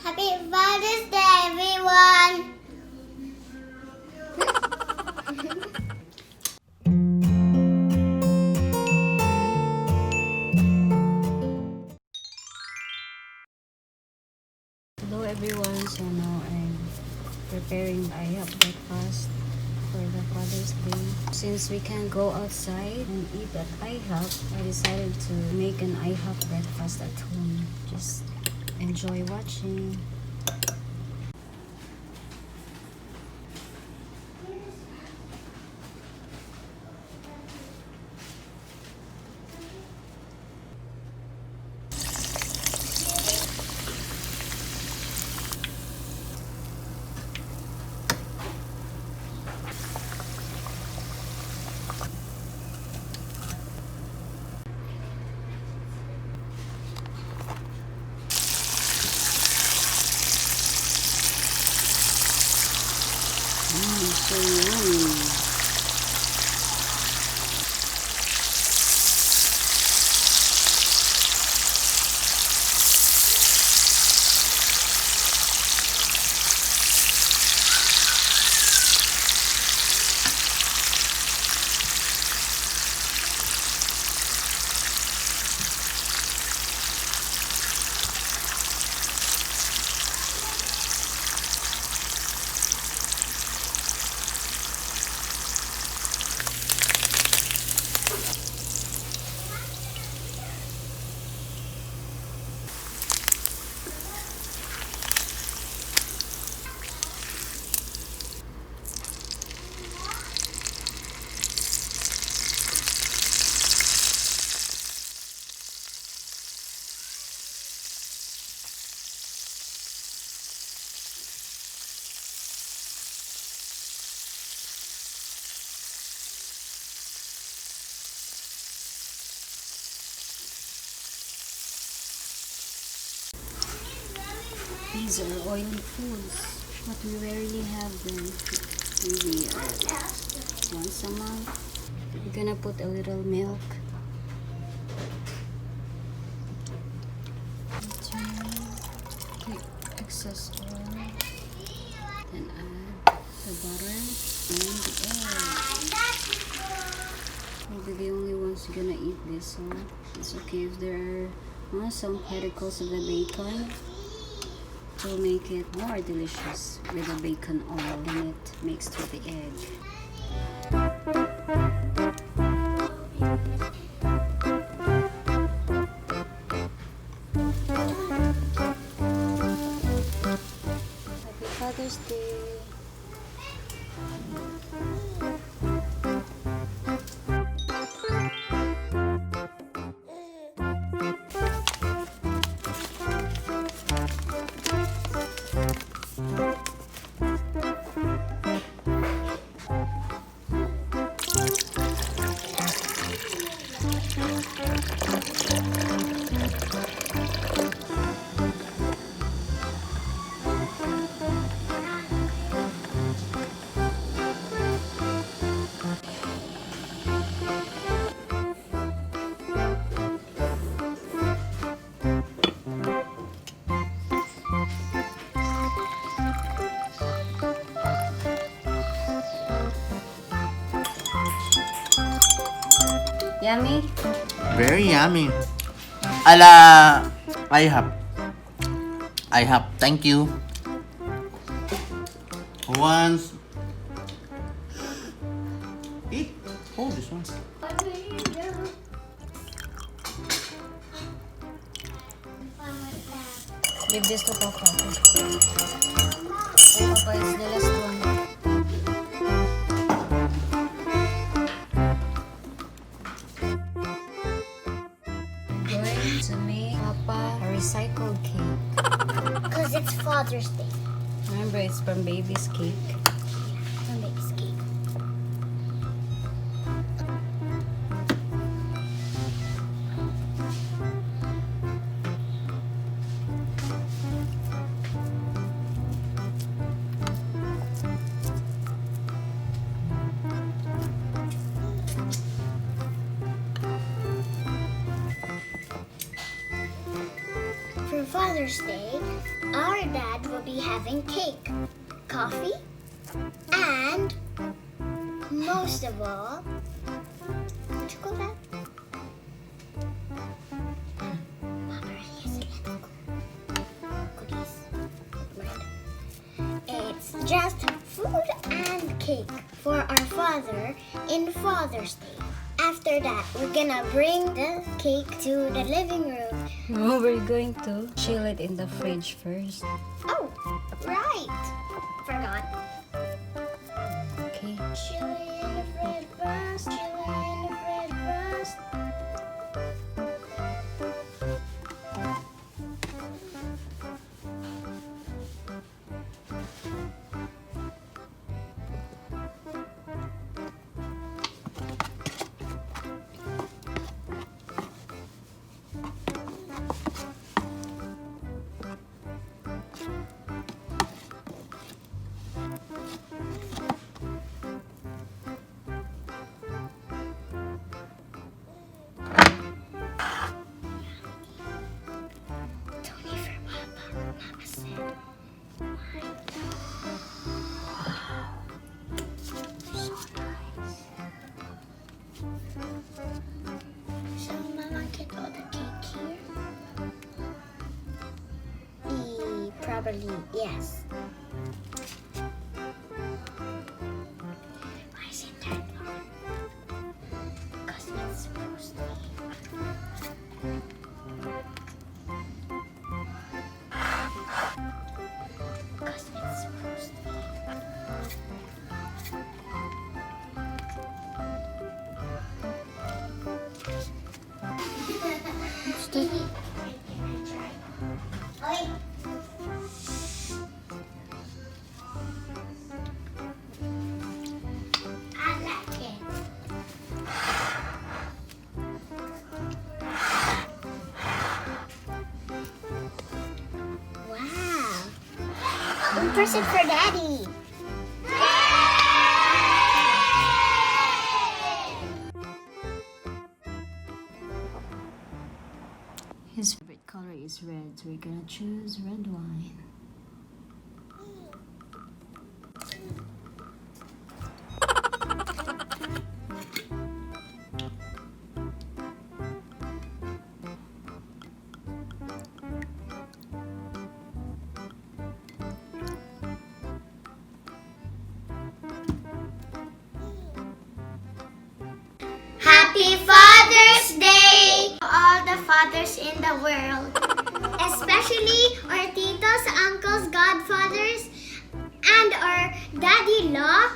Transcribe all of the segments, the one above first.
Happy Father's Day, everyone! Hello everyone, so now I'm preparing IHOP breakfast for the Father's Day. Since we can't go outside and eat at IHOP, I decided to make an IHOP breakfast at home. Just enjoy watching. So yummy. These are oily foods, but we rarely have them. Maybe once a month. We're gonna put a little milk. Take excess oil. Then add the butter and the egg. We'll be the only ones gonna eat this, so it's okay if there are some particles of the bacon. To make it more delicious with the bacon oil and it mixed with the egg. Happy Father's Day! Yummy? Very yummy. Ala IHOP. IHOP. Thank you. Once. Hold this one. Give this to Papa. Hey, Papa, it's the last one. Going to make Papa a recycled cake. Because it's Father's Day. Remember, it's from baby's cake. From baby's cake. For Father's Day, our dad will be having cake, coffee, and most of all, what you call that? Mama really has cookies. Right. It's just food and cake for our father in Father's Day. After that, we're gonna bring the cake to the living room. No, we're going to chill it in the fridge first. Oh, right. Forgot. Okay. Chili in the fridge first. Chili in the fridge first. Don't even Mama said. So nice. So Mama get all the cake here? Probably yes. Why is it turned on? Because it's supposed to be. Because it's supposed to be. What's that? Oi. I like it. Wow. One present for Daddy. His favorite color is red, so we're gonna choose red wine. Happy Father's Day to all the fathers in the world, especially our titos, uncles, godfathers, and our daddy-law.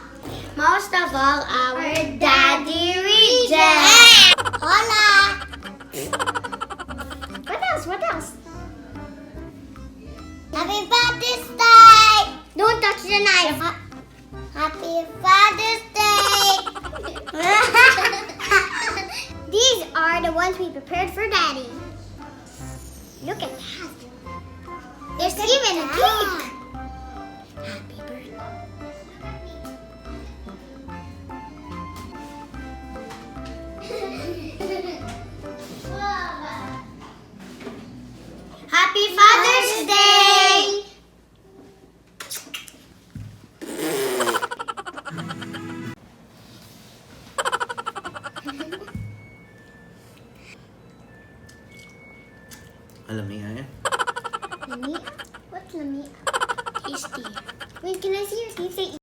Most of all, our daddy Riyadh. Hola! What else? What else? Happy Father's Day! Don't touch the knife. Happy Father's Day! These are the ones we prepared for Daddy. Look at that. There's even a cake. Happy birthday. Happy Father's Day! Lamia yan. Lamia? What's lamia? Tasty. Wait, can I see your teeth?